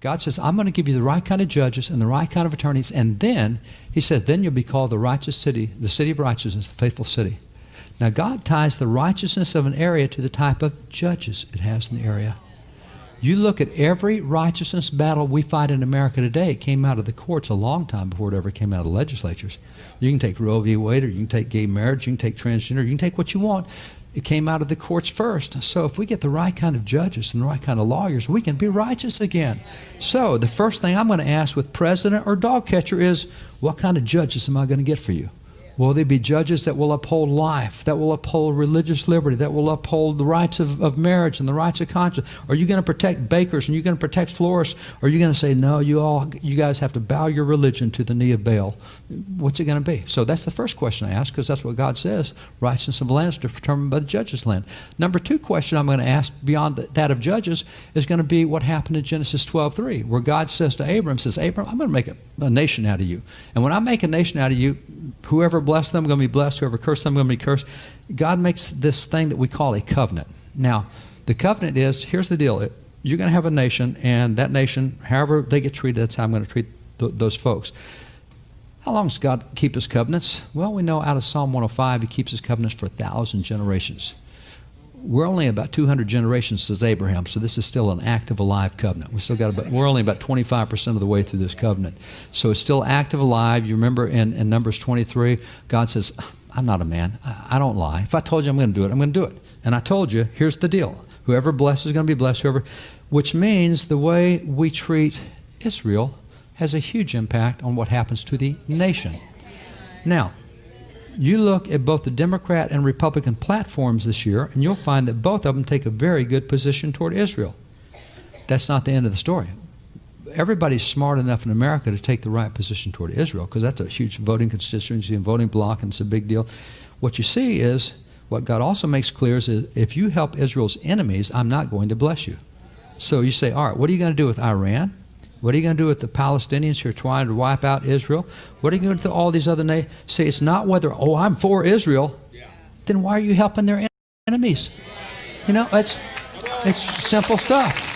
God says, I'm going to give you the right kind of judges and the right kind of attorneys. And then, he says, then you'll be called the righteous city, the city of righteousness, the faithful city. Now, God ties the righteousness of an area to the type of judges it has in the area. You look at every righteousness battle we fight in America today, it came out of the courts a long time before it ever came out of the legislatures. You can take Roe v. Wade, or you can take gay marriage, you can take transgender, you can take what you want. It came out of the courts first. So if we get the right kind of judges and the right kind of lawyers, we can be righteous again. So the first thing I'm going to ask with president or dog catcher is, what kind of judges am I going to get for you? Will they be judges that will uphold life, that will uphold religious liberty, that will uphold the rights of marriage and the rights of conscience? Are you going to protect bakers and you're going to protect florists? Or are you going to say, no, you guys have to bow your religion to the knee of Baal? What's it going to be? So that's the first question I ask, because that's what God says. Righteousness of the land is determined by the judge's land. Number two question I'm going to ask beyond that of judges is going to be what happened in Genesis 12:3, where God says to Abram, Abram, I'm going to make a nation out of you. And when I make a nation out of you, whoever blessed them, going to be blessed. Whoever cursed them, going to be cursed. God makes this thing that we call a covenant. Now, the covenant is, here's the deal. You're going to have a nation, and that nation, however they get treated, that's how I'm going to treat those folks. How long does God keep his covenants? Well, we know out of Psalm 105, he keeps his covenants for 1,000 generations. We're only about 200 generations, says Abraham, so this is still an active, alive covenant. We're only about 25% of the way through this covenant. So it's still active, alive. You remember in Numbers 23, God says, I'm not a man. I don't lie. If I told you I'm going to do it, I'm going to do it. And I told you, here's the deal. Whoever blesses is going to be blessed. Which means the way we treat Israel has a huge impact on what happens to the nation. Now, you look at both the Democrat and Republican platforms this year, and you'll find that both of them take a very good position toward Israel. That's not the end of the story. Everybody's smart enough in America to take the right position toward Israel, because that's a huge voting constituency and voting bloc, and it's a big deal. What you see is, what God also makes clear is, if you help Israel's enemies, I'm not going to bless you. So you say, all right, what are you going to do with Iran? What are you going to do with the Palestinians who are trying to wipe out Israel? What are you going to do with all these other nations? Say, it's not whether, I'm for Israel. Then why are you helping their enemies? You know, it's simple stuff.